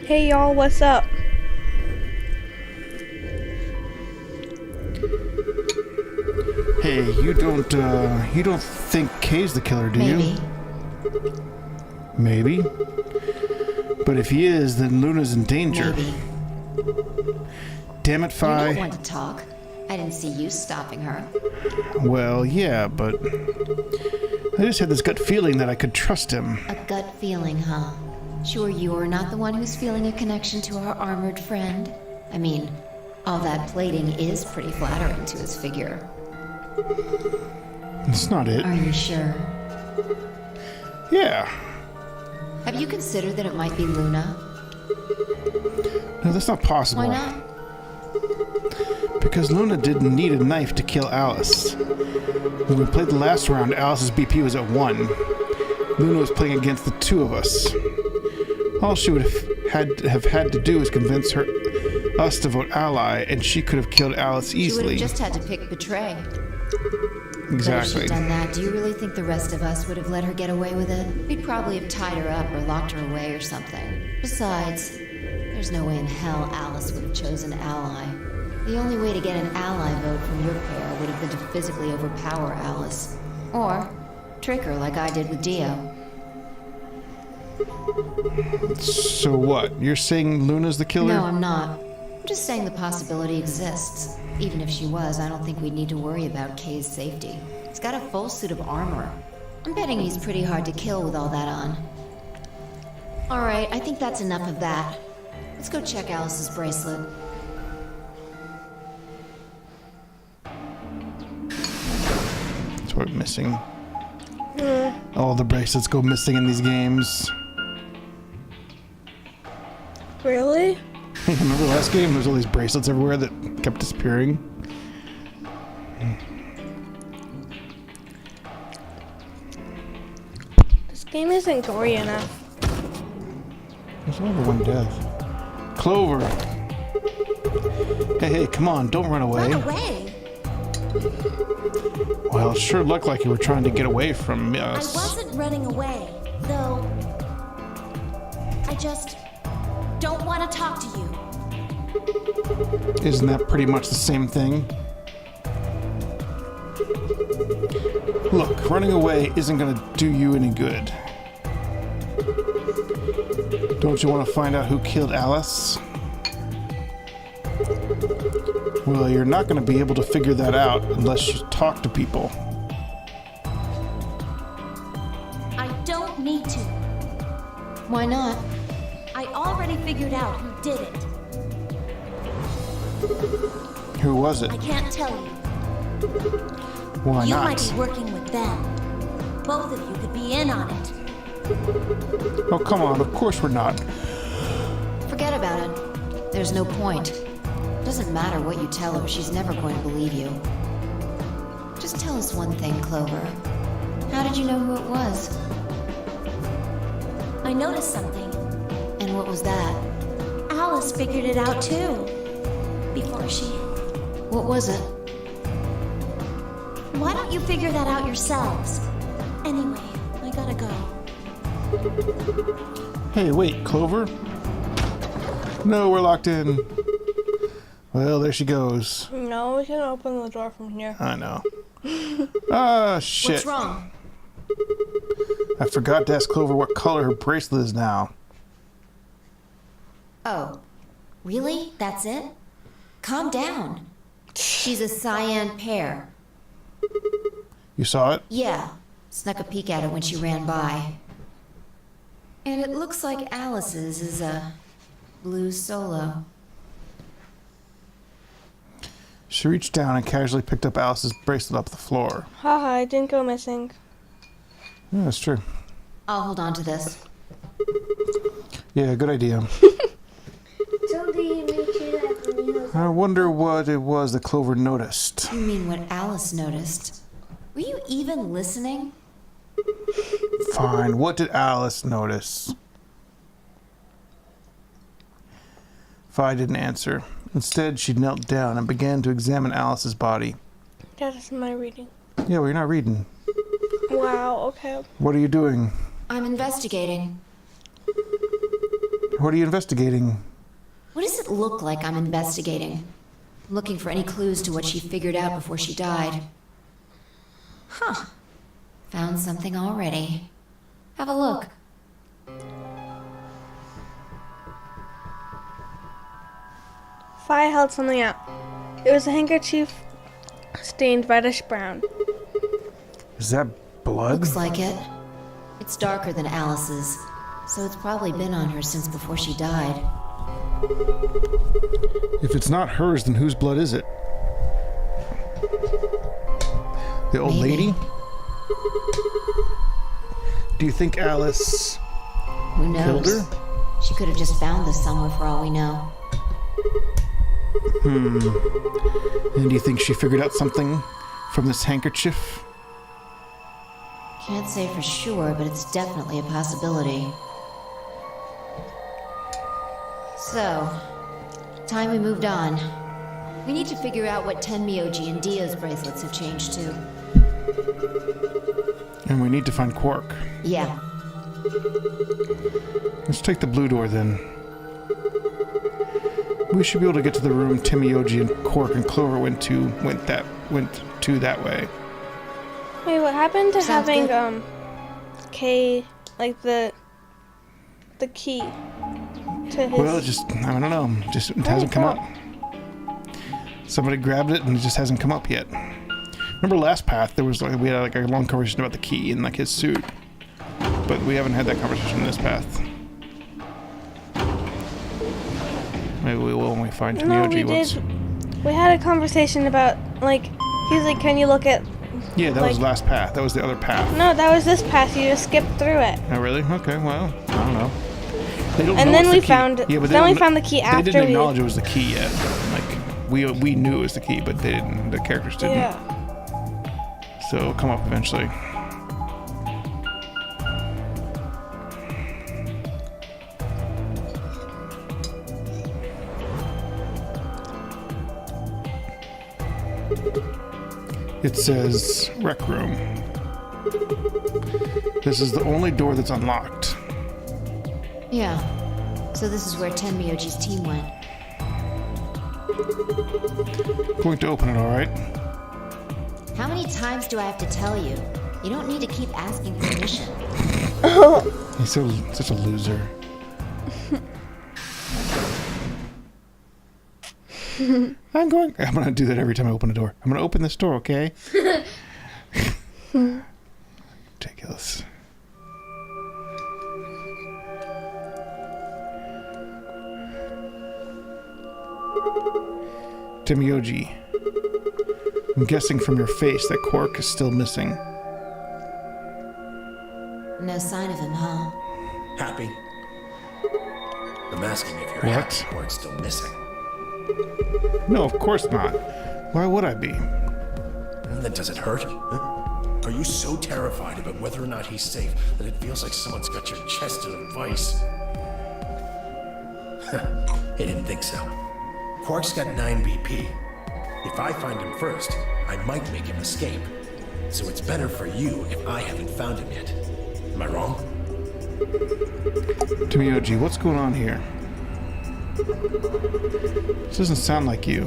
Hey y'all, what's up? Hey, you don't think Kay's the killer, do Maybe. you? Maybe. But if he is, then Luna's in danger. Maybe. Damn it, You Fi. don't want to talk. I didn't see you stopping her. Well, yeah, but I just had this gut feeling that I could trust him. A gut feeling, huh? Sure you're not the one who's feeling a connection to our armored friend? I mean, all that plating is pretty flattering to his figure. It's not it. Are you sure? Yeah. Have you considered that it might be Luna? No, that's not possible. Why not? Because Luna didn't need a knife to kill Alice. When we played the last round, Alice's BP was at 1. Luna was playing against the two of us. All she would have had to do was convince us to vote ally, and she could have killed Alice She would easily. have just had to pick betray. But if Exactly. she'd done that, do you really think the rest of us would have let her get away with it? We'd probably have tied her up or locked her away or something. Besides, there's no way in hell Alice would have chosen ally. The only way to get an ally vote from your pair would have been to physically overpower Alice. Or trick her like I did with Dio. So what? You're saying Luna's the killer? No, I'm not. I'm just saying the possibility exists. Even if she was, I don't think we'd need to worry about Kay's safety. He's got a full suit of armor. I'm betting he's pretty hard to kill with all that on. Alright, I think that's enough of that. Let's go check Alice's bracelet. That's what we're missing. All the bracelets go missing in these games. Really? Remember the last game? There's all these bracelets everywhere that kept disappearing. This game isn't gory enough. There's only one death. Clover! Hey, come on, don't run away. Run away? Well, it sure looked like you were trying to get away from I us. wasn't running away, though. I just don't want to talk to you. Isn't that pretty much the same thing? Look, running away isn't gonna do you any good. Don't you want to find out who killed Alice? Well, you're not gonna be able to figure that out unless you talk to people. I don't need to. Why not? I already figured out who did it. Who was it? I can't tell you. Why You not? might be working with them. Both of you could be in on it. Oh, come on, of course we're not. Forget about it. There's no point. Doesn't matter what you tell her, she's never going to believe you. Just tell us one thing, Clover. How did you know who it was? I noticed something. And what was that? Alice figured it out too. Before she... What was it? Why don't you figure that out yourselves? Anyway, I gotta go. Hey, wait, Clover? No, we're locked in. Well, there she goes. No, we can open the door from here. I know. Ah, shit. What's wrong? I forgot to ask Clover what color her bracelet is now. Oh, really? That's it? Calm down. She's a cyan pear. You saw it? Yeah, snuck a peek at it when she ran by. And it looks like Alice's is a blue solo. She reached down and casually picked up Alice's bracelet off the floor. Haha, it didn't go missing. Yeah, that's true. I'll hold on to this. Yeah, good idea. I wonder what it was that Clover noticed. You mean what Alice noticed? Were you even listening? Fine, what did Alice notice? Fi didn't answer. Instead, she knelt down and began to examine Alice's body. That is my reading. Yeah, well, you're not reading. Wow, okay. What are you doing? I'm investigating. What are you investigating? What does it look like I'm investigating? I'm looking for any clues to what she figured out before she died. Huh. Found something already. Have a look. Fi held something out. It was a handkerchief stained reddish brown. Is that blood? Looks like it. It's darker than Alice's, so it's probably been on her since before she died. If it's not hers, then whose blood is it? The old Maybe. lady? Do you think Alice Who knows? killed her? She could have just found this somewhere for all we know. And do you think she figured out something from this handkerchief? Can't say for sure, but it's definitely a possibility. So, time we moved on. We need to figure out what Tenmyoji and Dio's bracelets have changed to. And we need to find Quark. Yeah, Let's take the blue door then. We should be able to get to the room Tenmyoji and Quark and Clover went to that way. Wait, what happened to Sounds having good. K, like the key to his? Well, I don't know. It hasn't come up. Somebody grabbed it and it just hasn't come up yet. Remember last path, we had a long conversation about the key and his suit. But we haven't had that conversation in this path. Maybe we will when we find No, Tenmyoji. we did. We had a conversation about he's like, can you look at? Yeah, that was last path. That was the other path. No, that was this path. You just skipped through it. Oh, really? Okay, well, I don't know. They don't And know then it's we the key. found. Yeah, but then we don't- found the key after They didn't we. acknowledge it was the key yet. We knew it was the key, but they didn't. The characters didn't. Yeah. So it'll come up eventually. It says rec room. This is the only door that's unlocked. yeah. So this is where Tenmyoji's team went. Going to open it, all right? How many times do I have to tell you? You don't need to keep asking permission. He's such a loser. I'm gonna do that every time I open a door. I'm gonna open this door, okay? Ridiculous. Tenmyoji, I'm guessing from your face that Quark is still missing. No sign of him, huh? Happy? I'm asking if you're What? happy or it's still missing. No, of course not. Why would I be? And then does it hurt? Huh? Are you so terrified about whether or not he's safe that it feels like someone's got your chest in a vice? He didn't think so. Quark's got 9 BP. If I find him first, I might make him escape. So it's better for you if I haven't found him yet. Am I wrong? Tenmyoji, what's going on here? This doesn't sound like you.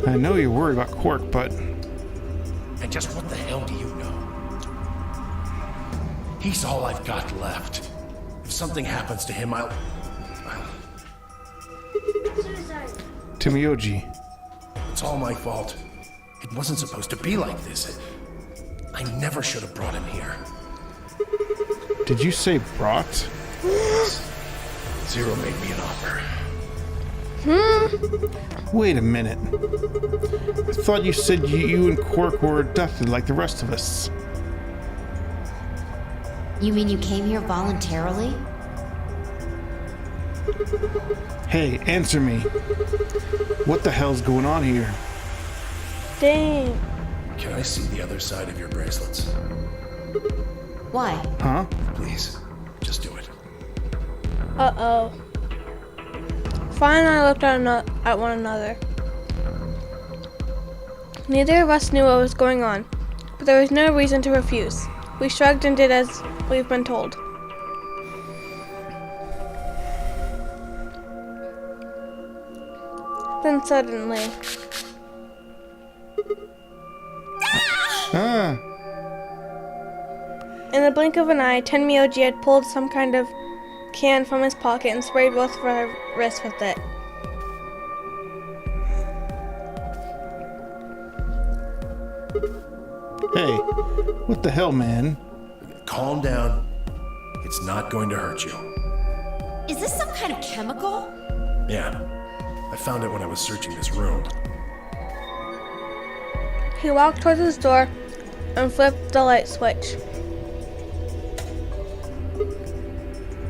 I know you're worried about Quark, but And just what the hell do you know? He's all I've got left. If something happens to him, I'll... Tenmyoji, It's all my fault. It wasn't supposed to be like this. I never should have brought him here. did you say brought? Zero made me an offer. Wait a minute. I thought you said you and Quark were abducted like the rest of us. You mean you came here voluntarily? Hey, answer me. What the hell's going on here? Dang. Can I see the other side of your bracelets? Why? Huh? Please, just do it. Uh-oh. Fi and I looked at one another. Neither of us knew what was going on, but there was no reason to refuse. We shrugged and did as we've been told. Then suddenly, Ah! in the blink of an eye, Tenmyoji had pulled some kind of can from his pocket and sprayed both of our wrists with it. Hey, what the hell, man? Calm down. It's not going to hurt you. Is this some kind of chemical? Yeah. I found it when I was searching this room. He walked towards his door and flipped the light switch.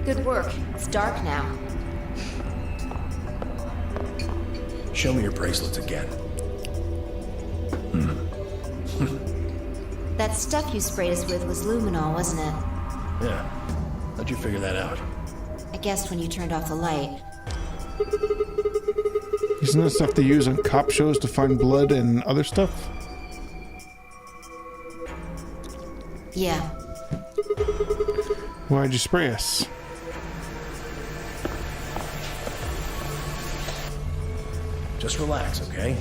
Good work. It's dark now. Show me your bracelets again. That stuff you sprayed us with was luminol, wasn't it? Yeah. How'd you figure that out? I guessed when you turned off the light. Isn't that stuff they use on cop shows to find blood and other stuff? Yeah. Why'd you spray us? Just relax, okay?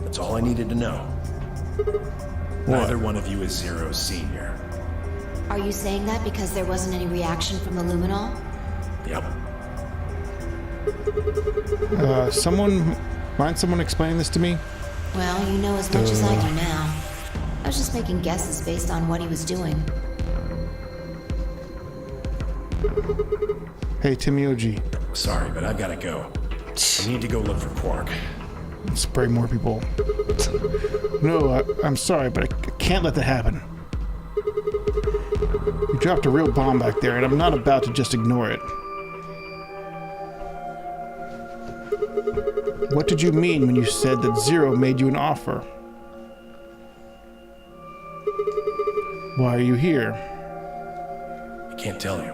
That's all I needed to know. What? Neither one of you is Zero Senior. Are you saying that because there wasn't any reaction from the luminol? Yep. Mind someone explaining this to me? Well, you know as much as I do now. I was just making guesses based on what he was doing. Hey, Tenmyoji, Sorry, but I've gotta go. I need to go look for Quark. spray more people. No, I'm sorry, but I can't let that happen. You dropped a real bomb back there, and I'm not about to just ignore it. What did you mean when you said that Zero made you an offer? Why are you here? I can't tell you.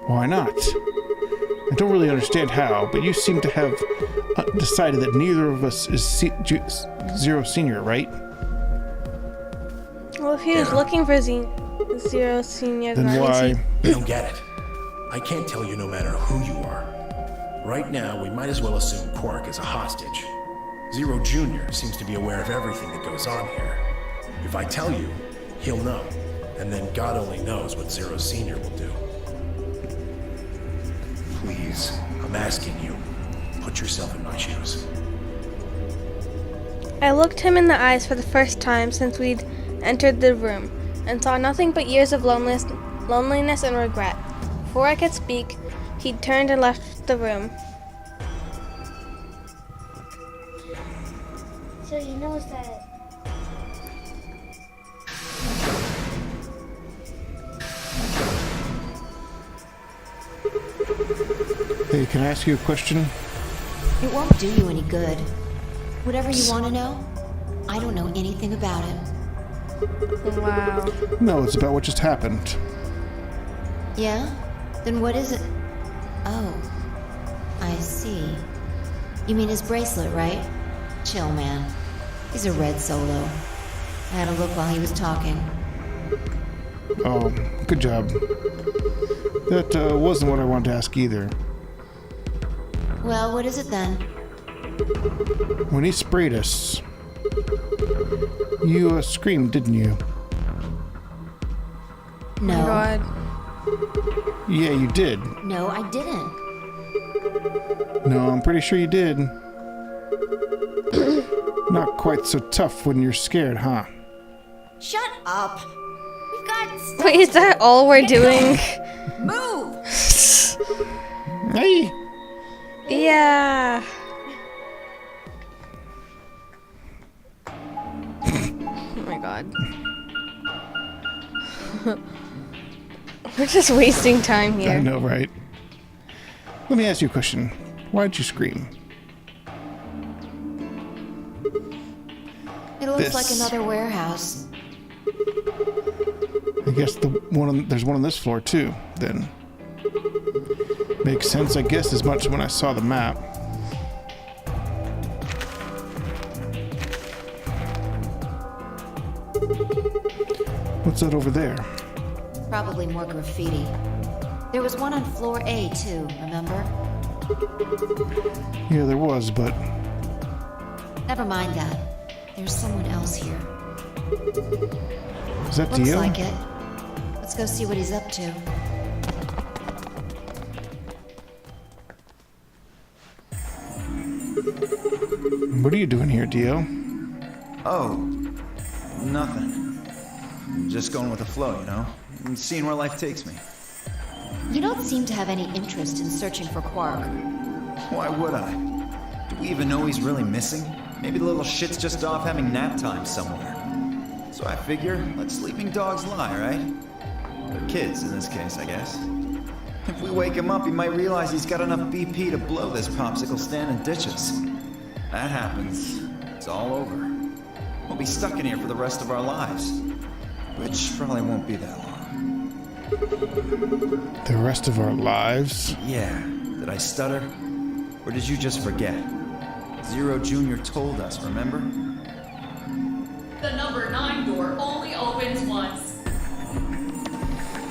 Why not? I don't really understand how, but you seem to have decided that neither of us is Zero Senior, right? Well, if he was Yeah. looking for Zero Senior, Then that means why? You don't get it. I can't tell you no matter who you are. Right now, we might as well assume Quark is a hostage. Zero Jr. seems to be aware of everything that goes on here. If I tell you, he'll know. And then God only knows what Zero Senior will do. Please, I'm asking you, put yourself in my shoes. I looked him in the eyes for the first time since we'd entered the room, and saw nothing but years of loneliness and regret. Before I could speak, he turned and left the room. So he knows that. Hey, can I ask you a question? It won't do you any good. Whatever you want to know, I don't know anything about it. Wow. No, it's about what just happened. Yeah? Then what is it? Oh. I see. You mean his bracelet, right? Chill, man. He's a red solo. I had a look while he was talking. Oh, good job. That wasn't what I wanted to ask either. Well, what is it then? When he sprayed us, you screamed, didn't you? No. Oh God. Yeah, you did. No, I didn't. No, I'm pretty sure you did. Not quite so tough when you're scared, huh? Shut up. We've got stuff. Wait, is that all we're doing? Move. Hey! Yeah. Oh my God. We're just wasting time I here. know, right? Let me ask you a question. Why'd you scream? It looks This. like another warehouse. I guess there's one on this floor too, then. Makes sense, I guess, as much when I saw the map. What's that over there? Probably more graffiti. There was one on floor A, too, remember? Yeah, there was, but Never mind that. There's someone else here. is that Looks Dio? like it. Let's go see what he's up to. What are you doing here, Dio? Oh, nothing. Just going with the flow, you know? And seeing where life takes me. You don't seem to have any interest in searching for Quark. Why would I? Do we even know he's really missing? Maybe the little shit's just off having nap time somewhere. So I figure, let sleeping dogs lie, right? Or kids, in this case, I guess. If we wake him up, he might realize he's got enough BP to blow this popsicle stand and ditch us. That happens, it's all over. We'll be stuck in here for the rest of our lives. Which probably won't be that long. The rest of our lives? Yeah, did I stutter? Or did you just forget? Zero Jr. told us, remember? The number 9 door only opens once.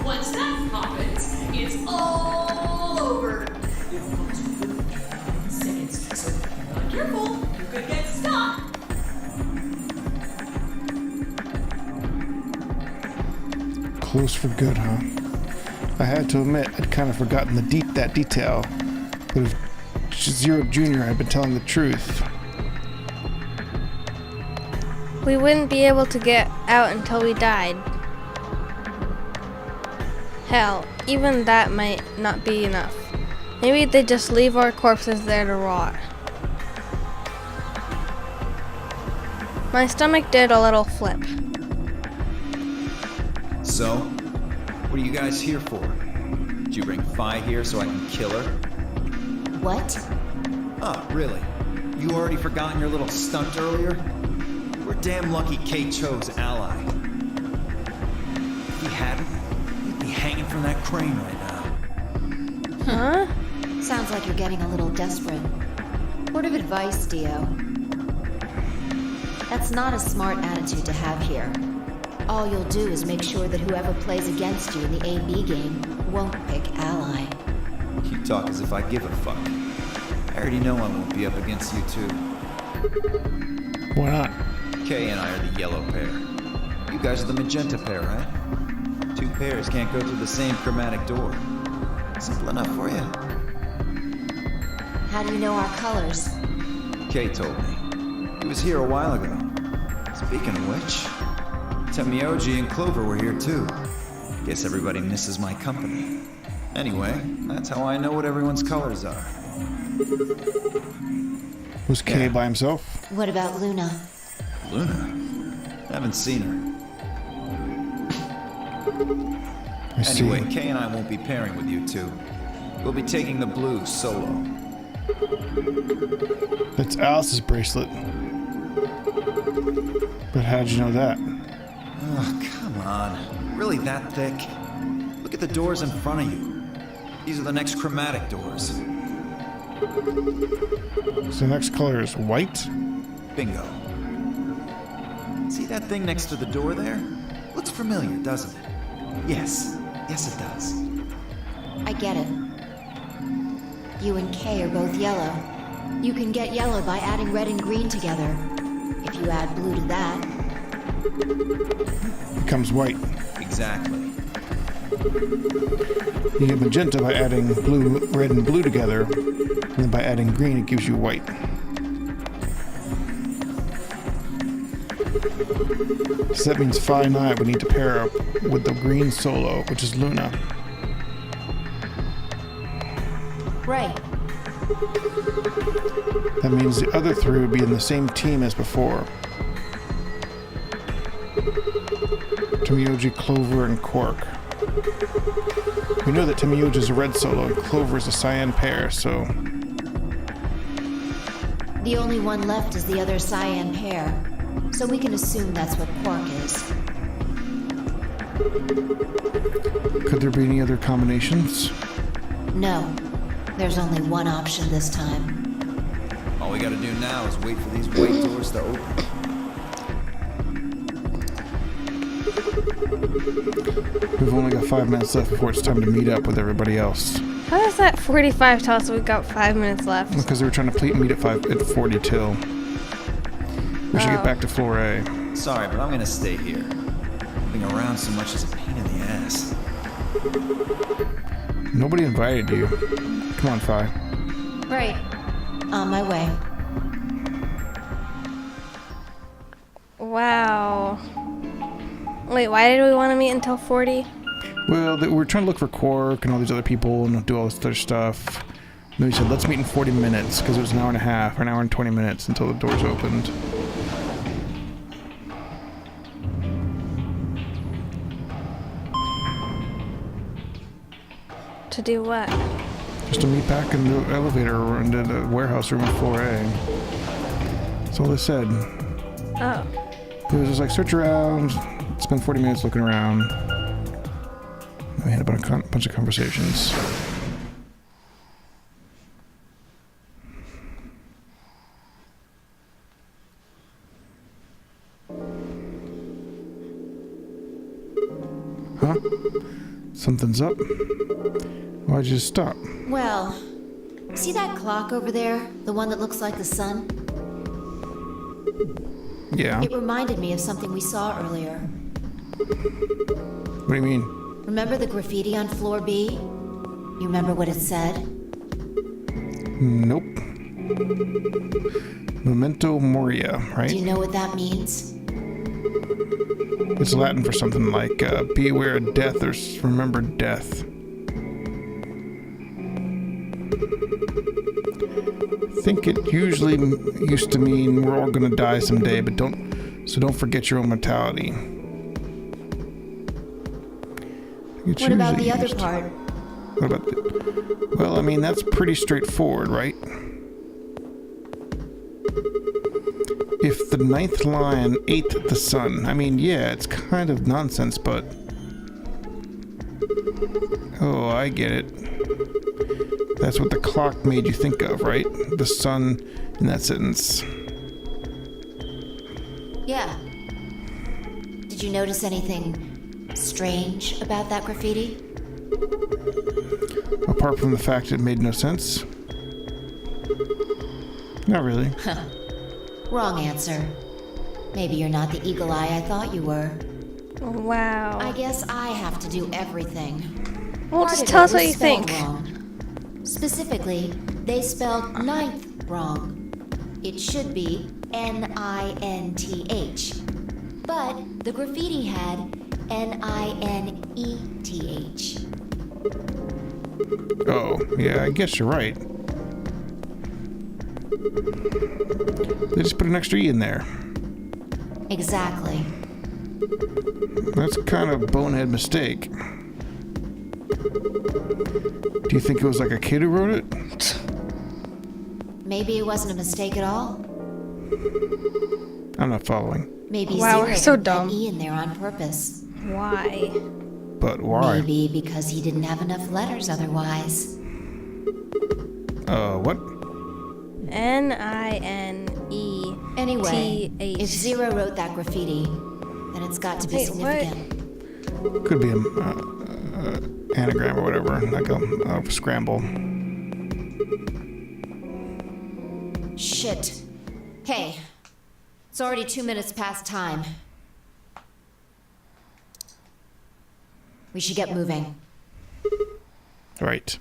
Once that happens, it's all over. Seconds, so if you're not careful, you could get stuck. Close for good, huh? I had to admit, I'd kind of forgotten that detail. But if Zero Jr. had been telling the truth, We wouldn't be able to get out until we died. Hell, even that might not be enough. Maybe they just leave our corpses there to rot. My stomach did a little flip. So, what are you guys here for? Did you bring Fi here so I can kill her? What? Oh, really? You already forgotten your little stunt earlier? We're damn lucky Kay chose ally. If he hadn't, we'd be hanging from that crane right now. Huh? Sounds like you're getting a little desperate. Word of advice, Dio. That's not a smart attitude to have here. All you'll do is make sure that whoever plays against you in the AB game won't pick ally. You talk as if I give a fuck. I already know I won't be up against you two. why not? Kay and I are the yellow pair. You guys are the magenta pair, right? Two pairs can't go through the same chromatic door. Simple enough for you. How do you know our colors? Kay told me. He was here a while ago. Speaking of which, Temioji and Clover were here too. Guess everybody misses my company. Anyway, that's how I know what everyone's colors are. Was Kay Yeah. by himself? What about Luna? Luna? Haven't seen her. I see. Anyway, Kay and I won't be pairing with you two. We'll be taking the blues solo. That's Alice's bracelet. But how'd you know that? Oh, come on. Really that thick? Look at the doors in front of you. These are the next chromatic doors. So the next color is white? Bingo. See that thing next to the door there? Looks familiar, doesn't it? Yes. Yes, it does. I get it. You and Kay are both yellow. You can get yellow by adding red and green together. If you add blue to that, Becomes white. Exactly. You get magenta by adding blue, red, and blue together. And then by adding green, it gives you white. So that means Fi and I would need to pair up with the green solo, which is Luna. right. That means the other three would be in the same team as before. Temioji, Clover, and Quark. We know that Temioji is a red solo and Clover is a cyan pair, so The only one left is the other cyan pair. So we can assume that's what Quark is. could there be any other combinations? No. There's only one option this time. All we gotta do now is wait for these white doors to open. We've only got 5 minutes left before it's time to meet up with everybody else. How does that 45 tell us we've got 5 minutes left? Because they were trying to meet at 42. We should get back to floor A. Sorry, but I'm gonna stay here. Moving around so much is a pain in the ass. Nobody invited you. Come on, Fi. Right. On my way. Wow. Wait, why did we want to meet until 40? Well, we're trying to look for Quark and all these other people and do all this other stuff. And then we said, let's meet in 40 minutes, because it was an hour and a half, or an hour and 20 minutes until the doors opened. To do what? Just to meet back in the elevator or in the warehouse room at floor A. That's all they said. Oh. It was just like, search around, spend 40 minutes looking around. We had a bunch of conversations. Huh? Something's up? Why'd you stop? Well, see that clock over there? The one that looks like the sun? Yeah. It reminded me of something we saw earlier. What do you mean? Remember the graffiti on floor B? You remember what it said? Nope. Memento Moria, right? Do you know what that means? It's Latin for something like be aware of death or remember death. I think it usually used to mean we're all gonna die someday, but don't forget your own mortality. What about the other part? What about well, I mean, that's pretty straightforward, right? If the ninth lion ate the sun, I mean, yeah, it's kind of nonsense, but... Oh, I get it. That's what the clock made you think of, right? The sun in that sentence. Yeah. Did you notice anything strange about that graffiti? Apart from the fact it made no sense? Not really. Wrong answer. Maybe you're not the eagle eye I thought you were. Wow. I guess I have to do everything. Well, Part just of tell it us what was you spelled think. Wrong. Specifically, they spelled ninth wrong. It should be N-I-N-T-H. But the graffiti had N-I-N-E-T-H. Oh, yeah, I guess you're right. They just put an extra E in there. Exactly. That's kind of a bonehead mistake. Do you think it was like a kid who wrote it? Maybe it wasn't a mistake at all. I'm not following. Maybe Wow, Zero we're so put that dumb. E in there on purpose. Why? But why? Maybe because he didn't have enough letters otherwise. What? N-I-N-E. Anyway, T-H. if Zero wrote that graffiti, then it's got to be Wait, what? significant. Could be a anagram or whatever, like a scramble. Shit. Hey, it's already 2 minutes past time. We should get moving. Right.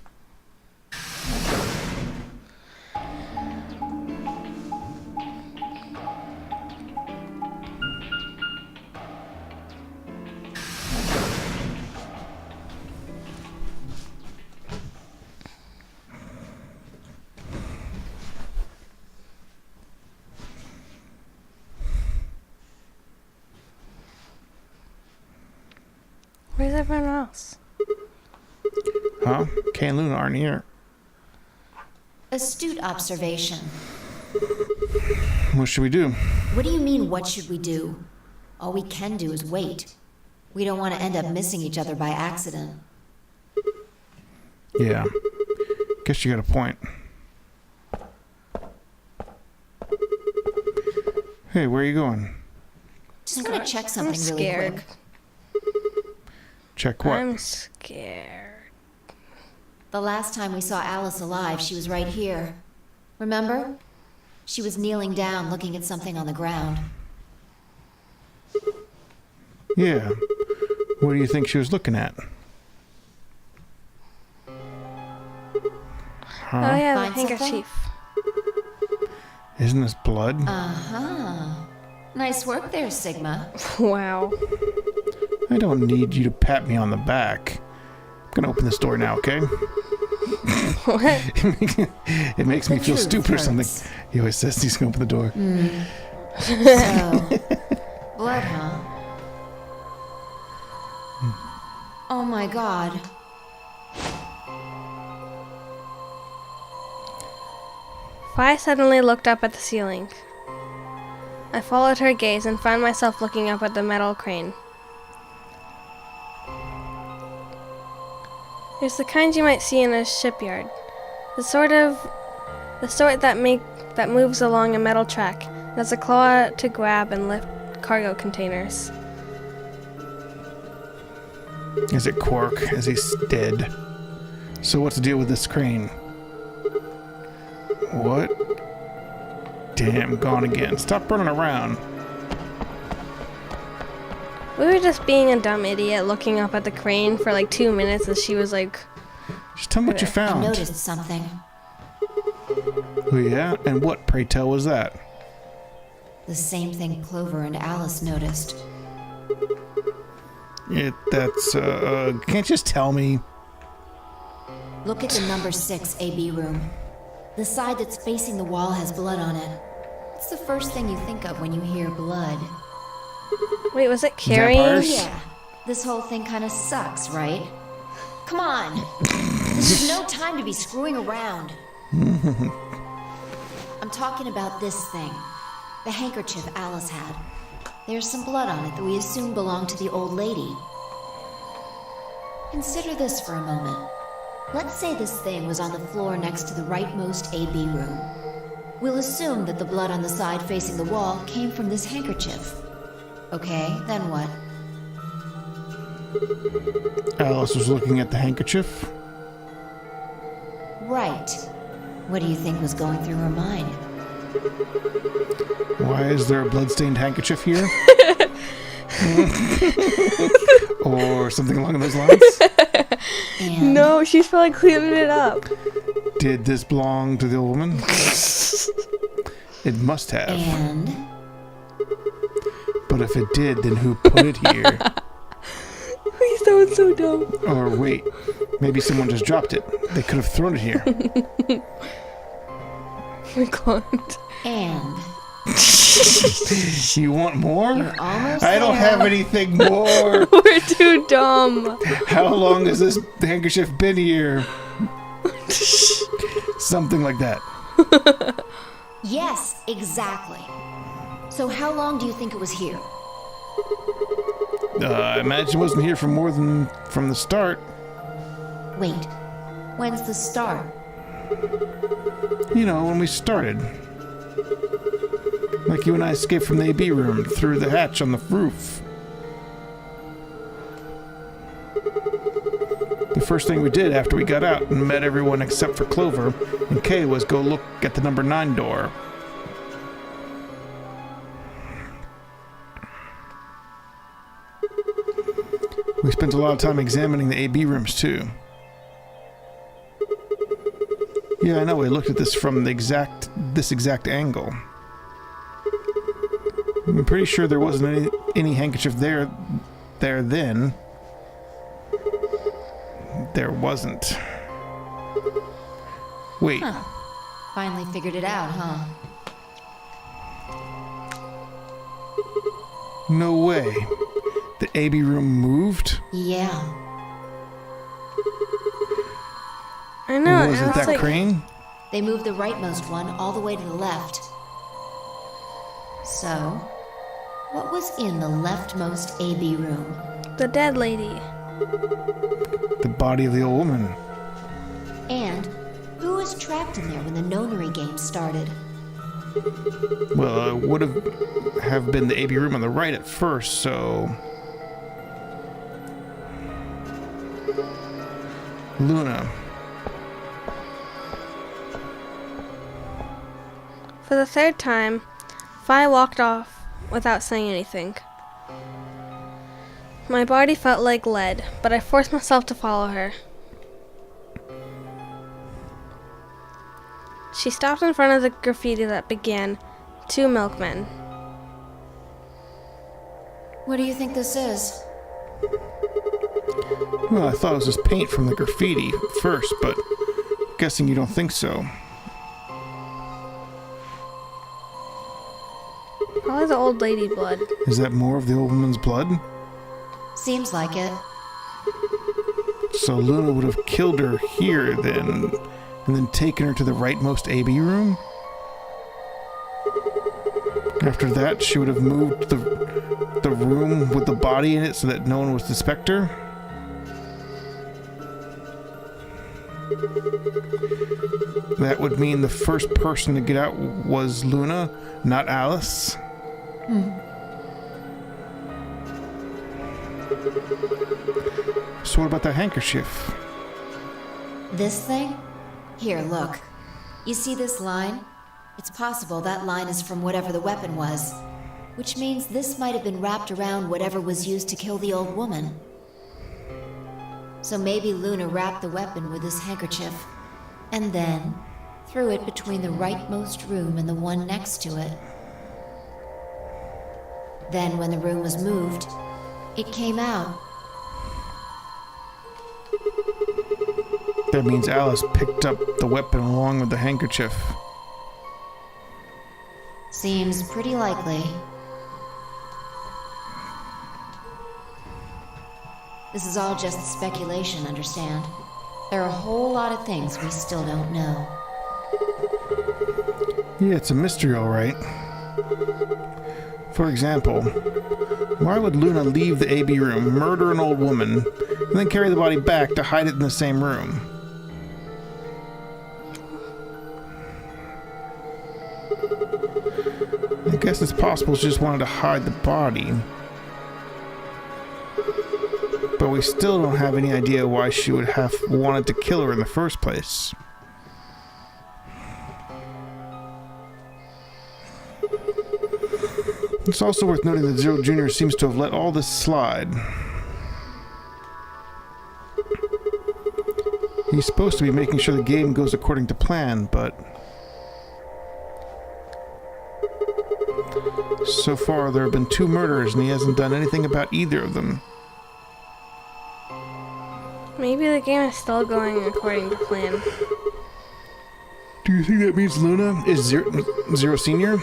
Where's everyone else? Huh? Kay and Luna aren't here. Astute observation. What should we do? What do you mean, what should we do? All we can do is wait. We don't want to end up missing each other by accident. Yeah. Guess you got a point. Hey, where are you going? Just gonna check I'm something really scared. quick. Check what? I'm scared. The last time we saw Alice alive, she was right here. Remember? She was kneeling down, looking at something on the ground. Yeah. What do you think she was looking at? Oh yeah, the Find something? handkerchief. Isn't this blood? Uh-huh. Nice work there, Sigma. Wow. I don't need you to pat me on the back. I'm gonna open this door now, okay? What? It makes me The feel truth stupid or something. hurts. He always says he's gonna open the door. So, blood, huh? Oh my god. Fi suddenly looked up at the ceiling. I followed her gaze and found myself looking up at the metal crane. It's the kind you might see in a shipyard. The sort that moves along a metal track and has a claw to grab and lift cargo containers. Is it Quark? Is he dead? So what's the deal with this crane? What? Damn, gone again. Stop running around. We were just being a dumb idiot looking up at the crane for like 2 minutes as she was like, Just tell me what you I found. noticed something. Oh yeah? And what, pray tell, was that? The same thing Clover and Alice noticed. Can't you just tell me? Look at the number 6 AB room. The side that's facing the wall has blood on it. What's the first thing you think of when you hear blood? wait, was it carrying? Vampires? Yeah, this whole thing kind of sucks, right? Come on! This is no time to be screwing around. I'm talking about this thing. The handkerchief Alice had. There's some blood on it that we assume belonged to the old lady. Consider this for a moment. Let's say this thing was on the floor next to the rightmost AB room. We'll assume that the blood on the side facing the wall came from this handkerchief. Okay, then what? Alice was looking at the handkerchief. Right. What do you think was going through her mind? Why is there a bloodstained handkerchief here? Or something along those lines? And No, she's probably cleaning it up. Did this belong to the old woman? It must have. And But if it did, then who put it here? Please, that was so dumb. Or wait, maybe someone just dropped it. They could have thrown it here. We can't. and You want more? you're almost I don't there. have anything more. We're too dumb. How long has this handkerchief been here? Something like that. Yes, exactly. So how long do you think it was here? I imagine it wasn't here for more than from the start. Wait, when's the start? You know, when we started. Like you and I escaped from the AB room through the hatch on the roof. The first thing we did after we got out and met everyone except for Clover and Kay was go look at the number 9 door. We spent a lot of time examining the AB rooms too. Yeah, I know. We looked at this from this exact angle. I'm pretty sure there wasn't any handkerchief there then. There wasn't. Wait. Huh. Finally figured it out, huh? No way. The AB room moved? Yeah. I know. Was and it it's that like, crane? They moved the rightmost one all the way to the left. So, what was in the leftmost AB room? the dead lady. The body of the old woman. And who was trapped in there when the nonary game started? Well, it would have been the AB room on the right at first, so... Luna. For the third time, Vi walked off without saying anything. My body felt like lead, but I forced myself to follow her. She stopped in front of the graffiti that began, "To Milkmen." What do you think this is? Well, I thought it was just paint from the graffiti at first, but guessing you don't think so. Probably the old lady blood. Is that more of the old woman's blood? Seems like it. So Luna would have killed her here then, and then taken her to the rightmost AB room? After that, she would have moved the room with the body in it so that no one would suspect her? That would mean the first person to get out was Luna, not Alice? So what about that handkerchief? This thing? Here, look. You see this line? It's possible that line is from whatever the weapon was, which means this might have been wrapped around whatever was used to kill the old woman. So maybe Luna wrapped the weapon with this handkerchief, and then threw it between the rightmost room and the one next to it. Then when the room was moved, it came out. That means Alice picked up the weapon along with the handkerchief. Seems pretty likely. This is all just speculation, understand? There are a whole lot of things we still don't know. Yeah, it's a mystery, all right. For example, why would Luna leave the AB room, murder an old woman, and then carry the body back to hide it in the same room? I guess it's possible she just wanted to hide the body. But we still don't have any idea why she would have wanted to kill her in the first place. It's also worth noting that Zero Jr. seems to have let all this slide. He's supposed to be making sure the game goes according to plan, but so far there have been 2 murders and he hasn't done anything about either of them. Maybe the game is still going according to plan. Do you think that means Luna is Zero Senior?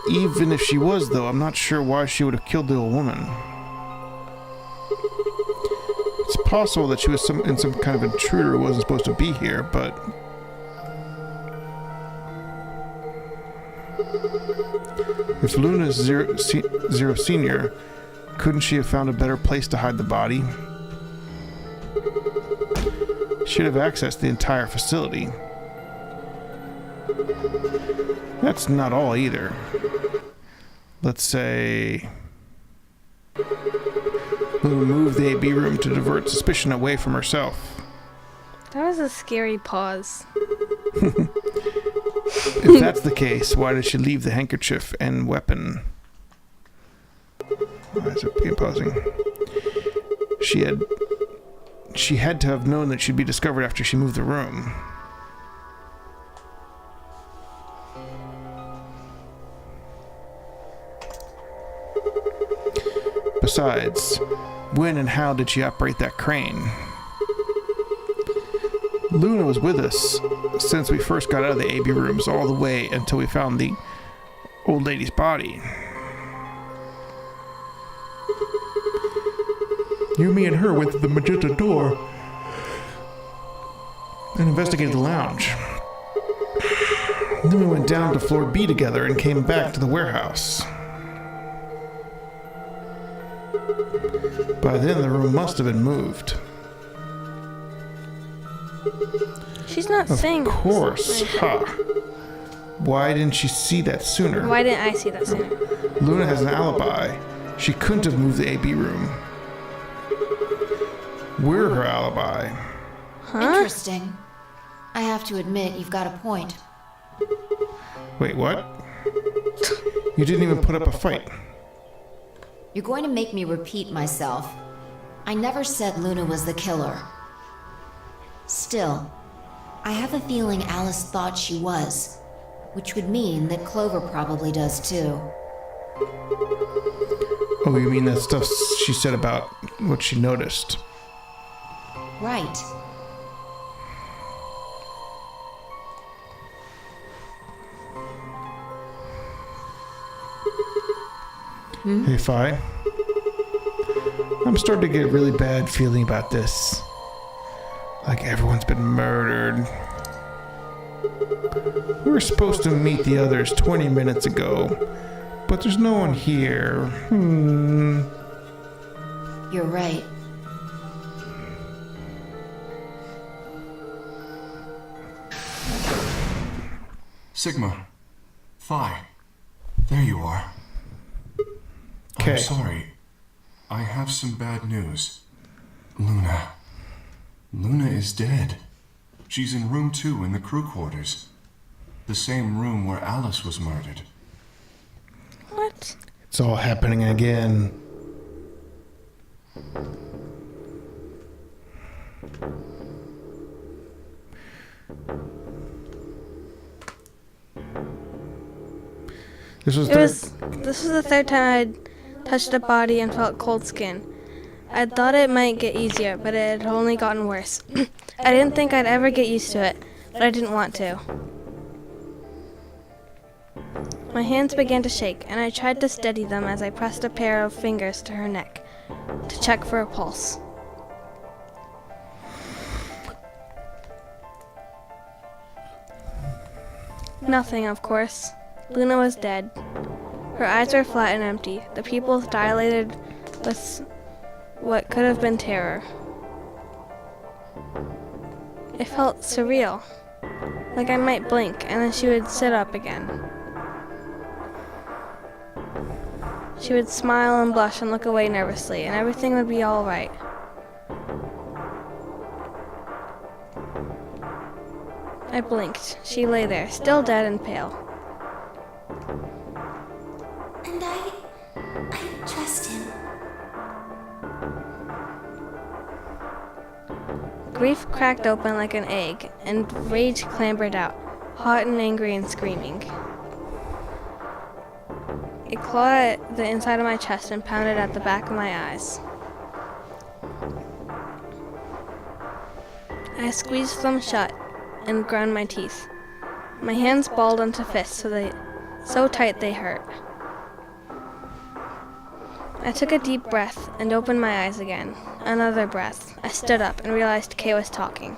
Even if she was, though, I'm not sure why she would have killed the old woman. It's possible that she was some kind of intruder who wasn't supposed to be here, but if Luna is Zero Senior, couldn't she have found a better place to hide the body? She'd have accessed the entire facility. That's not all either. Let's say Luna moved the AB room to divert suspicion away from herself. That was a scary pause. If that's the case, why did she leave the handkerchief and weapon? Why is it begin pausing? She had to have known that she'd be discovered after she moved the room. Besides, when and how did she operate that crane? Luna was with us since we first got out of the AB rooms all the way until we found the old lady's body. You, me, and her went to the magenta door and investigated the lounge. Then we went down to floor B together and came back to the warehouse. By then, the room must have been moved. She's not saying Of course. Ha. Why didn't you see that sooner? Why didn't I see that sooner? Luna has an alibi. She couldn't have moved the AB room. We're her alibi. Huh? Interesting. I have to admit, you've got a point. Wait, what? You didn't even put up a fight. You're going to make me repeat myself. I never said Luna was the killer. Still, I have a feeling Alice thought she was, which would mean that Clover probably does too. Oh, you mean that stuff she said about what she noticed? Right. Hey, Fi. I'm starting to get a really bad feeling about this. Like everyone's been murdered. We were supposed to meet the others 20 minutes ago, but there's no one here. You're right. Sigma. Phi. There you are. Okay. I'm sorry. I have some bad news. Luna. Luna is dead. She's in room 2 in the crew quarters. The same room where Alice was murdered. What? It's all happening again. This was the third time I'd touched a body and felt cold skin. I thought it might get easier, but it had only gotten worse. I didn't think I'd ever get used to it, but I didn't want to. My hands began to shake, and I tried to steady them as I pressed a pair of fingers to her neck to check for a pulse. Nothing, of course. Luna was dead. Her eyes were flat and empty, the pupils dilated with what could have been terror. It felt surreal, like I might blink and then she would sit up again. She would smile and blush and look away nervously, and everything would be all right. I blinked. She lay there, still dead and pale. And I trust him. Grief cracked open like an egg, and rage clambered out, hot and angry and screaming. It clawed at the inside of my chest and pounded at the back of my eyes. I squeezed them shut and ground my teeth. My hands balled into fists so tight they hurt. I took a deep breath and opened my eyes again. Another breath. I stood up and realized Kay was talking.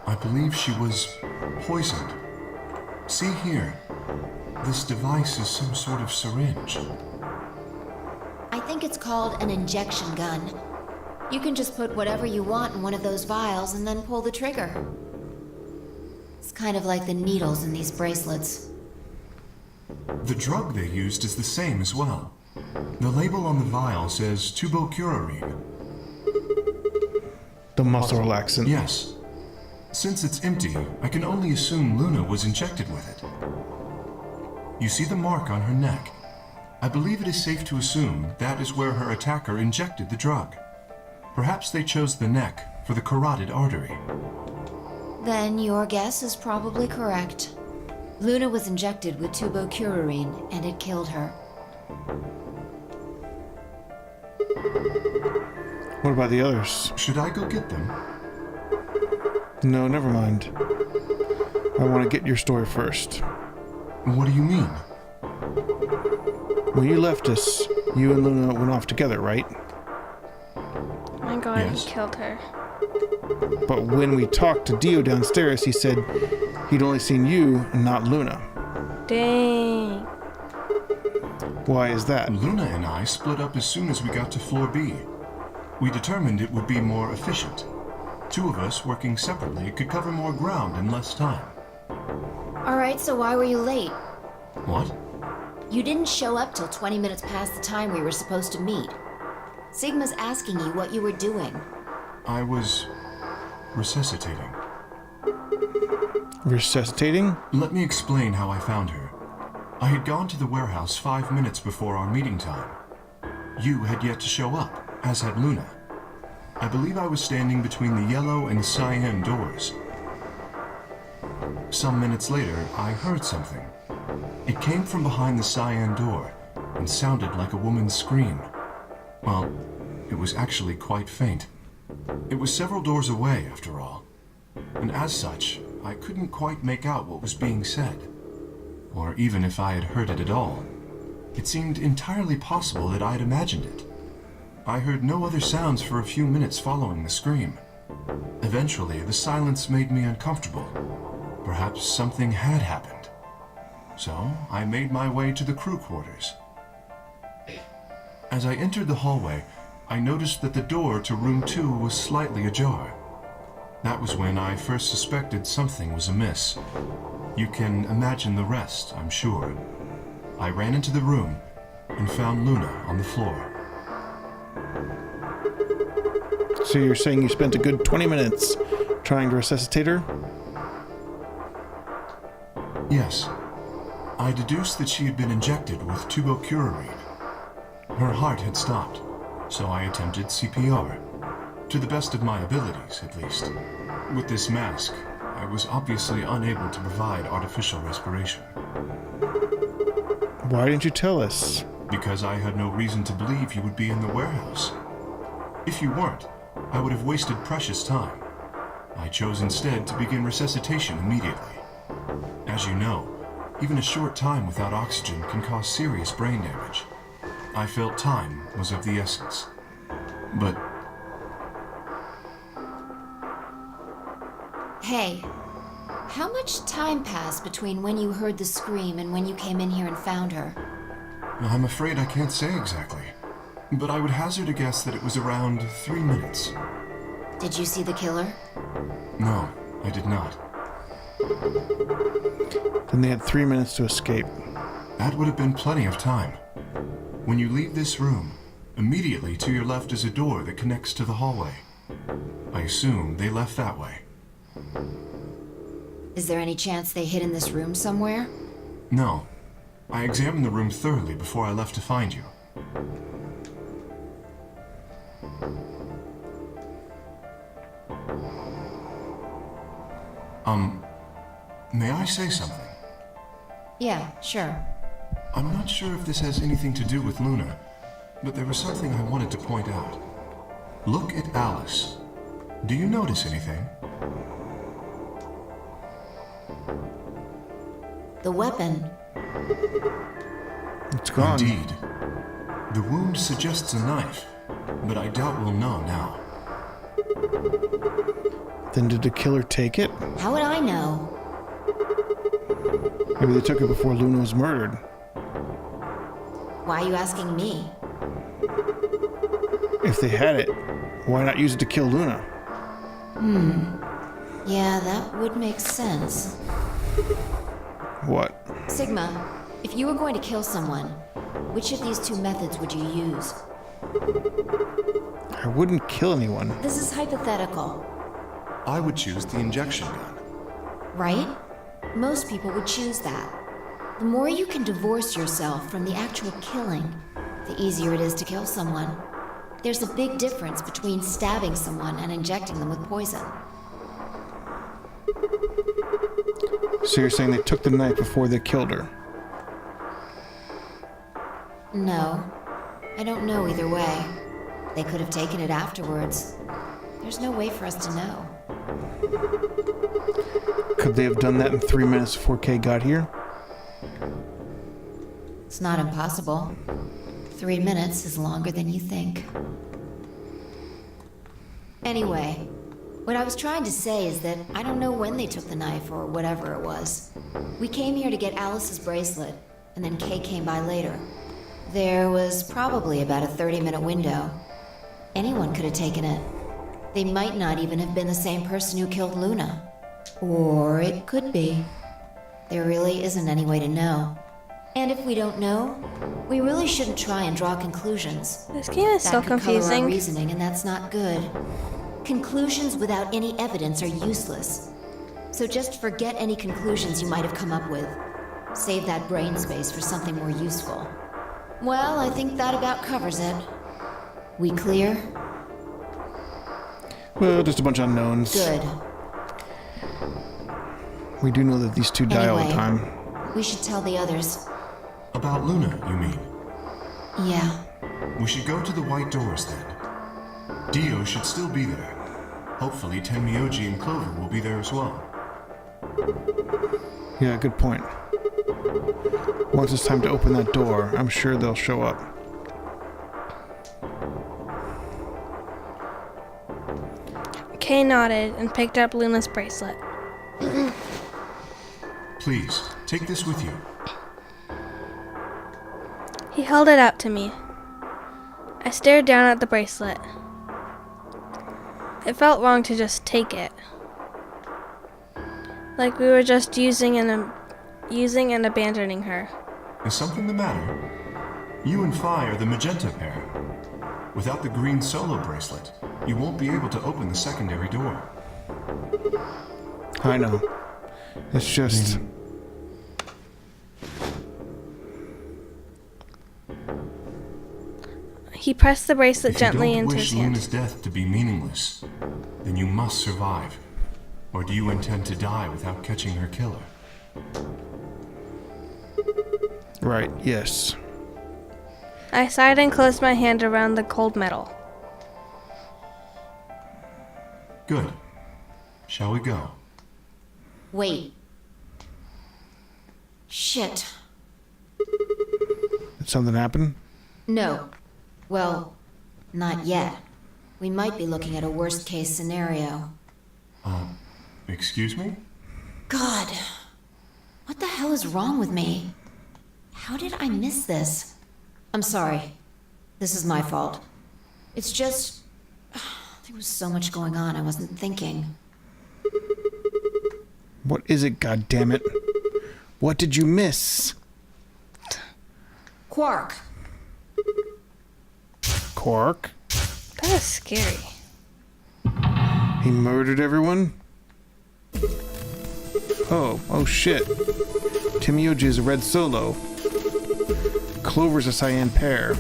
I believe she was poisoned. See here. This device is some sort of syringe. I think it's called an injection gun. You can just put whatever you want in one of those vials and then pull the trigger. It's kind of like the needles in these bracelets. The drug they used is the same as well. The label on the vial says tubocurarine. The muscle relaxant. Yes. Since it's empty, I can only assume Luna was injected with it. You see the mark on her neck? I believe it is safe to assume that is where her attacker injected the drug. Perhaps they chose the neck for the carotid artery. Then your guess is probably correct. Luna was injected with tubocurarine, and it killed her. What about the others? Should I go get them? No, never mind. I want to get your story first. What do you mean? When you left us, you and Luna went off together, right? My God, Yes. he killed her. But when we talked to Dio downstairs, he said he'd only seen you and not Luna. Dang. Why is that? Luna and I split up as soon as we got to floor B. We determined it would be more efficient. Two of us working separately could cover more ground in less time. Alright, so why were you late? What? You didn't show up till 20 minutes past the time we were supposed to meet. Sigma's asking you what you were doing. I was resuscitating. Resuscitating? Let me explain how I found her. I had gone to the warehouse 5 minutes before our meeting time. You had yet to show up, as had Luna. I believe I was standing between the yellow and cyan doors. Some minutes later, I heard something. It came from behind the cyan door and sounded like a woman's scream. Well, it was actually quite faint. It was several doors away, after all. And as such, I couldn't quite make out what was being said. Or even if I had heard it at all. It seemed entirely possible that I had imagined it. I heard no other sounds for a few minutes following the scream. Eventually, the silence made me uncomfortable. Perhaps something had happened. So, I made my way to the crew quarters. As I entered the hallway, I noticed that the door to room 2 was slightly ajar. That was when I first suspected something was amiss. You can imagine the rest, I'm sure. I ran into the room and found Luna on the floor. So you're saying you spent a good 20 minutes trying to resuscitate her? Yes. I deduced that she had been injected with tubocurarine. Her heart had stopped, so I attempted CPR. To the best of my abilities, at least. With this mask, I was obviously unable to provide artificial respiration. Why didn't you tell us? Because I had no reason to believe you would be in the warehouse. If you weren't, I would have wasted precious time. I chose instead to begin resuscitation immediately. As you know, even a short time without oxygen can cause serious brain damage. I felt time was of the essence. But... Hey, how much time passed between when you heard the scream and when you came in here and found her? I'm afraid I can't say exactly. But I would hazard a guess that it was around 3 minutes. Did you see the killer? No, I did not. Then they had 3 minutes to escape. That would have been plenty of time. When you leave this room, immediately to your left is a door that connects to the hallway. I assume they left that way. Is there any chance they hid in this room somewhere? No. I examined the room thoroughly before I left to find you. May I say something? Yeah, sure. I'm not sure if this has anything to do with Luna, but there was something I wanted to point out. Look at Alice. Do you notice anything? The weapon. It's gone. Indeed. The wound suggests a knife, but I doubt we'll know now. Then did the killer take it? How would I know? Maybe they took it before Luna was murdered. Why are you asking me? If they had it, why not use it to kill Luna? Yeah, that would make sense. What? Sigma, if you were going to kill someone, which of these two methods would you use? I wouldn't kill anyone. This is hypothetical, I would choose the injection gun. right? Most people would choose that. The more you can divorce yourself from the actual killing, the easier it is to kill someone. There's a big difference between stabbing someone and injecting them with poison. So you're saying they took the knife before they killed her? No, I don't know either way. They could have taken it afterwards. There's no way for us to know. Could they have done that in 3 minutes before Kay got here? It's not impossible. 3 minutes is longer than you think. Anyway, what I was trying to say is that I don't know when they took the knife or whatever it was. We came here to get Alice's bracelet, and then Kay came by later. There was probably about a 30-minute window. Anyone could have taken it. They might not even have been the same person who killed Luna. Or it could be. There really isn't any way to know. And if we don't know, we really shouldn't try and draw conclusions. This game is so That could color our confusing. reasoning, and that's not good. Conclusions without any evidence are useless. So just forget any conclusions you might have come up with. Save that brain space for something more useful. Well, I think that about covers it. We clear? Well, just a bunch of unknowns. Good. We do know that these two die all the Anyway. time. We should tell the others. About Luna, you mean? Yeah. We should go to the white doors then. Dio should still be there. Hopefully Tenmyoji and Clover will be there as well. Yeah, good point. Once it's time to open that door, I'm sure they'll show up. Kay nodded and picked up Luna's bracelet. Please, take this with you. He held it out to me. I stared down at the bracelet. It felt wrong to just take it. Like we were just using and abandoning her. Is something the matter? You and Phi are the magenta pair. Without the green solo bracelet, you won't be able to open the secondary door. I know. It's just... He pressed the bracelet If gently you don't into wish his hand. Luna's death to be meaningless, then you must survive. Or do you intend to die without catching her killer? Right, yes. I sighed and closed my hand around the cold metal. Good. Shall we go? Wait. Shit. Did something happen? No. Well, not yet. We might be looking at a worst-case scenario. Excuse me? God. What the hell is wrong with me? How did I miss this? I'm sorry. This is my fault. It's just... there was so much going on I wasn't thinking. What is it, goddammit? What did you miss? Quark. Quark? That was scary. He murdered everyone? Oh shit. Tenmyoji is a red solo. Clover's a cyan pair.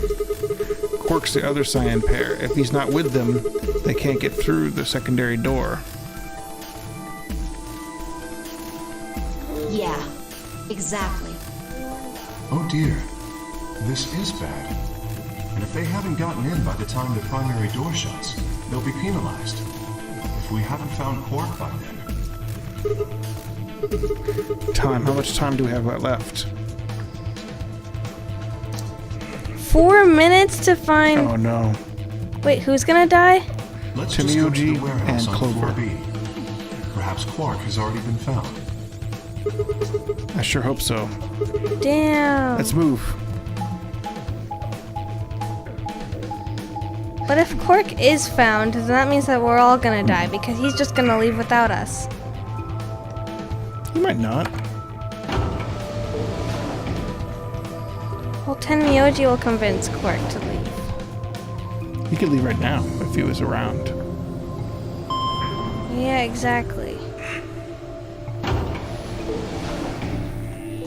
Quark's the other cyan pair. If he's not with them, they can't get through the secondary door. Yeah, exactly. Oh dear. This is bad. And if they haven't gotten in by the time the primary door shuts, they'll be penalized. If we haven't found Quark by then. Time. How much time do we have left? 4 minutes to find... Oh no. Wait, who's gonna die? Let's just go to Tenmyoji the warehouse and on Clover. 4B. Perhaps Quark has already been found. I sure hope so. Damn. Let's move. But if Quark is found, then that means that we're all gonna die because he's just gonna leave without us. He might not. Well, Tenmyoji will convince Quark to leave. He could leave right now if he was around. Yeah, exactly.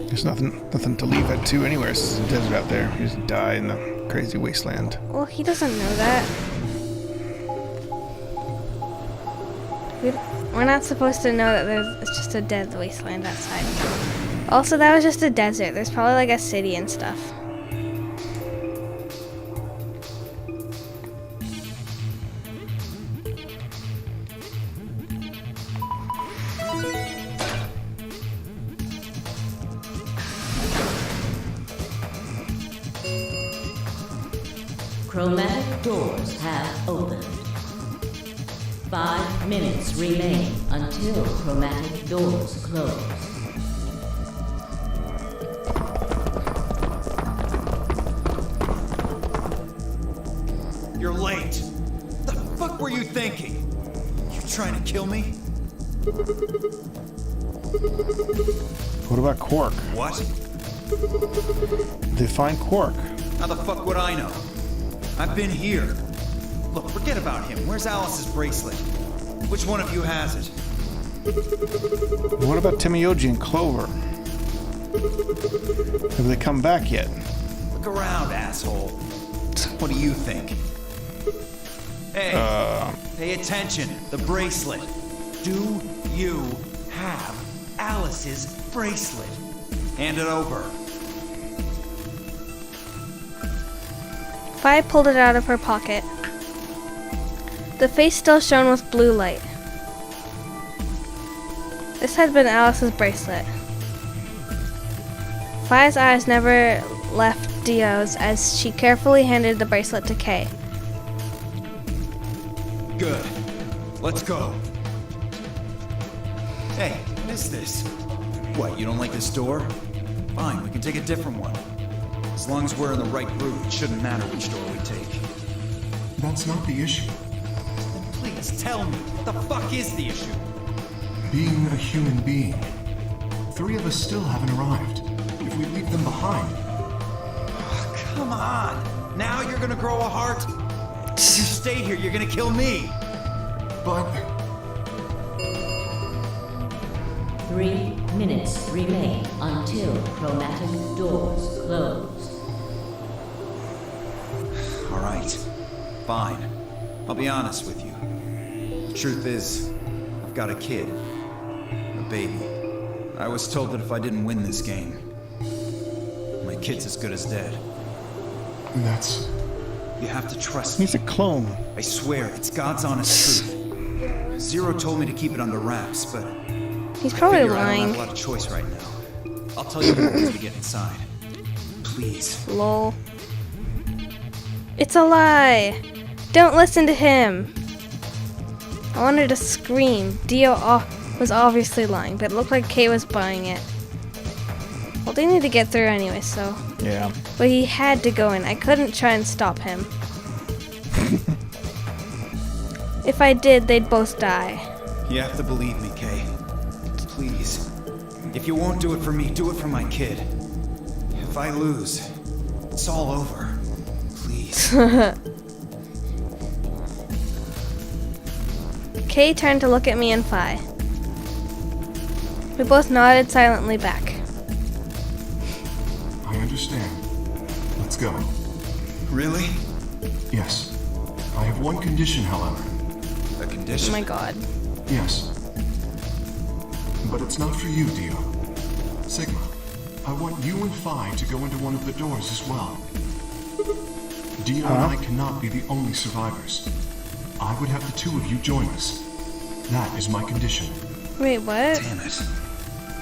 There's nothing to leave at to anywhere. It's a desert out there. You just die in the crazy wasteland. Well, he doesn't know that. We're not supposed to know that it's just a dead wasteland outside. Also, that was just a desert. There's probably like a city and stuff. Chromatic doors have opened. 5 minutes remain until chromatic doors close. You're late. The fuck were you thinking? You trying to kill me? What about Quark? What? They find Quark. How the fuck would I know? I've been here. Look, forget about him. Where's Alice's bracelet? Which one of you has it? What about Timioji and Clover? Have they come back yet? Look around, asshole. What do you think? Hey, pay attention. The bracelet. Do you have Alice's bracelet? Hand it over. Vi pulled it out of her pocket. The face still shone with blue light. This had been Alice's bracelet. Vi's eyes never left Dio's as she carefully handed the bracelet to Kay. Good. Let's go. Hey, what is this? What, you don't like this door? Fine, we can take a different one. As long as we're in the right route, it shouldn't matter which door we take. That's not the issue. Then please tell me, what the fuck is the issue? Being a human being. 3 of us still haven't arrived. If we leave them behind, Come on! Now you're gonna grow a heart? If you stay here, you're gonna kill me! but 3 minutes remain until chromatic doors close. Alright. Fine. I'll be honest with you. The truth is, I've got a kid. A baby. I was told that if I didn't win this game, my kid's as good as dead. that's... You have to trust me. He's a clone. I swear, it's God's honest truth. Zero told me to keep it under wraps, but He's probably I don't lying. have a lot of choice right now. I'll tell you more once we get inside. Please. Lol. It's a lie! Don't listen to him! I wanted to scream. Dio was obviously lying, but it looked like Kay was buying it. Well, they need to get through anyway, so... Yeah. But he had to go in. I couldn't try and stop him. If I did, they'd both die. You have to believe me, Kay. Please. If you won't do it for me, do it for my kid. If I lose, it's all over. Please. Kay turned to look at me and Fi. We both nodded silently back. I understand. Let's go. Really? Yes. I have one condition, however. A Oh condition? my god. Yes. But it's not for you, Dio. Sigma, I want you and Phi to go into one of the doors as well. Dio and I cannot be the only survivors. I would have the 2 of you join us. That is my condition. Wait, what? Damn it.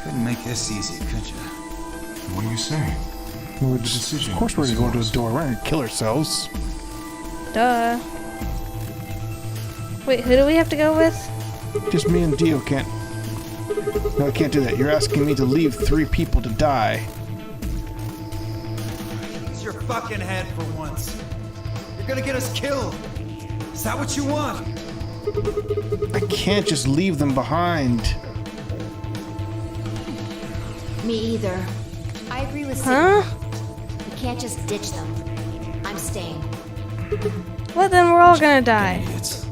Couldn't make this easy, could you? What are you saying? We're The just, decision of course we're is gonna go into yours. the door. We're gonna kill ourselves. Duh. Wait, who do we have to go with? Just me and Dio can't. No, I can't do that. You're asking me to leave 3 people to die. Use your fucking head for once. You're gonna get us killed. Is that what you want? I can't just leave them behind. Me either. I agree with Huh? Sigma. We can't just ditch them. I'm staying. Well, then we're all gonna die. Idiots.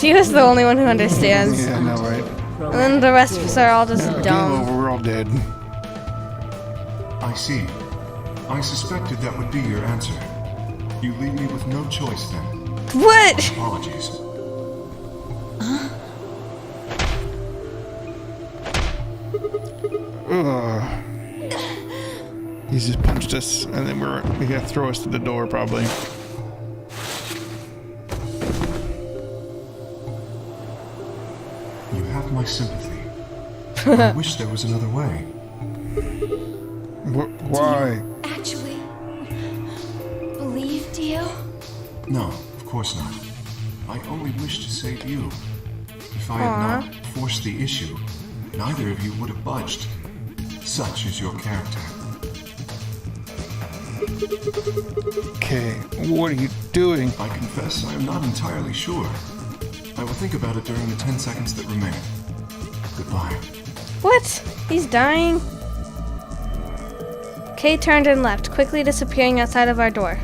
Dio's the only one who understands. Yeah, I know, right? And then the rest of us are all just Game dumb. over. We're all dead. I see. I suspected that would be your answer. You leave me with no choice then. What? Apologies. Ugh. He's just punched us, and then we gotta throw us to the door, probably. You have my sympathy. I wish there was another way. Why? Actually, believe Dio? No, of course not. I only wish to save you. If I had not forced the issue, neither of you would have budged. Such is your character. Okay, what are you doing? I confess I am not entirely sure. I will think about it during the 10 seconds that remain. Goodbye. What? He's dying? Kay turned and left, quickly disappearing outside of our door.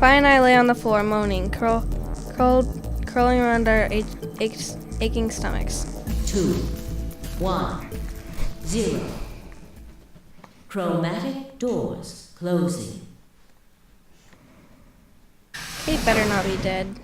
Fi and I lay on the floor, moaning, curling around our aching stomachs. 2, 1, 0. Chromatic doors closing. He better not be dead.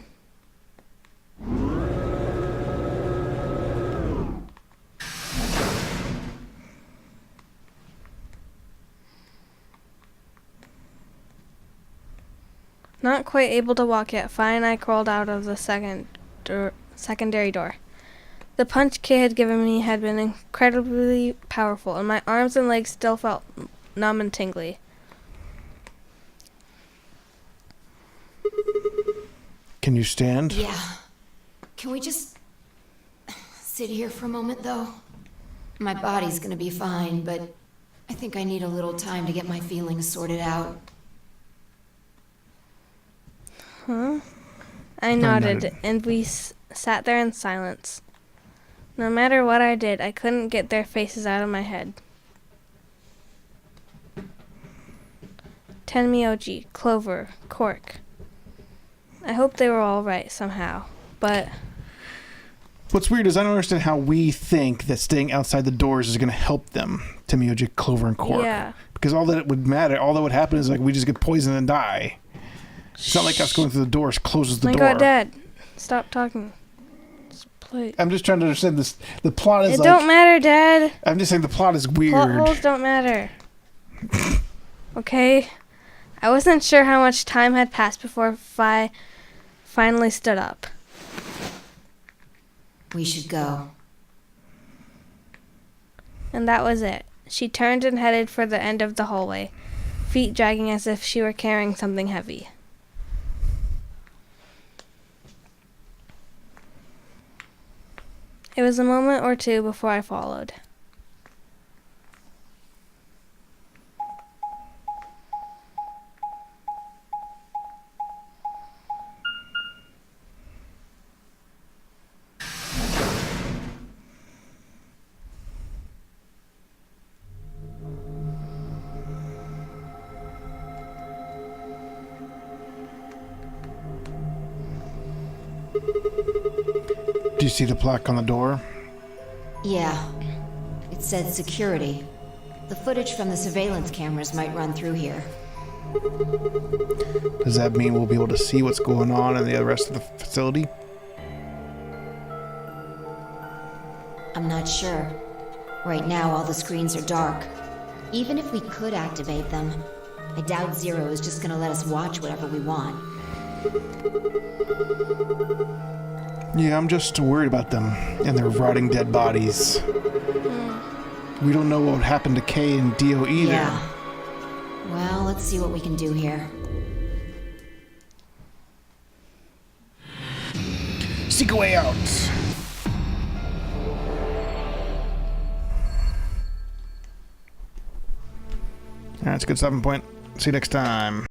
Not quite able to walk yet, Fi and I crawled out of the secondary door. The punch Kay had given me had been incredibly powerful, and my arms and legs still felt numb and tingly. Can you stand? Yeah. Can we just sit here for a moment, though? My body's gonna be fine, but I think I need a little time to get my feelings sorted out. Huh? I nodded, and we sat there in silence. No matter what I did, I couldn't get their faces out of my head. Tenmyoji, Clover, Cork. I hope they were all right somehow, but... What's weird is I don't understand how we think that staying outside the doors is going to help them, Tenmyoji, Clover, and Cork. Yeah. Because all that would matter, all that would happen is like we just get poisoned and die. It's not like us going through the doors closes the My door. God, Dad, stop talking. Just play. I'm just trying to understand this. The plot is It don't matter, Dad. I'm just saying the plot is weird. Plot holes don't matter. Okay? I wasn't sure how much time had passed before Fi finally stood up. We should go. And that was it. She turned and headed for the end of the hallway, feet dragging as if she were carrying something heavy. It was a moment or two before I followed. Do you see the plaque on the door? Yeah. It said security. The footage from the surveillance cameras might run through here. Does that mean we'll be able to see what's going on in the rest of the facility? I'm not sure. Right now, all the screens are dark. Even if we could activate them, I doubt Zero is just gonna let us watch whatever we want. Yeah, I'm just worried about them and their rotting dead bodies. We don't know what would happen to Kay and Dio either. Yeah. Well, let's see what we can do here. Seek a way out. That's a good stopping point. See you next time.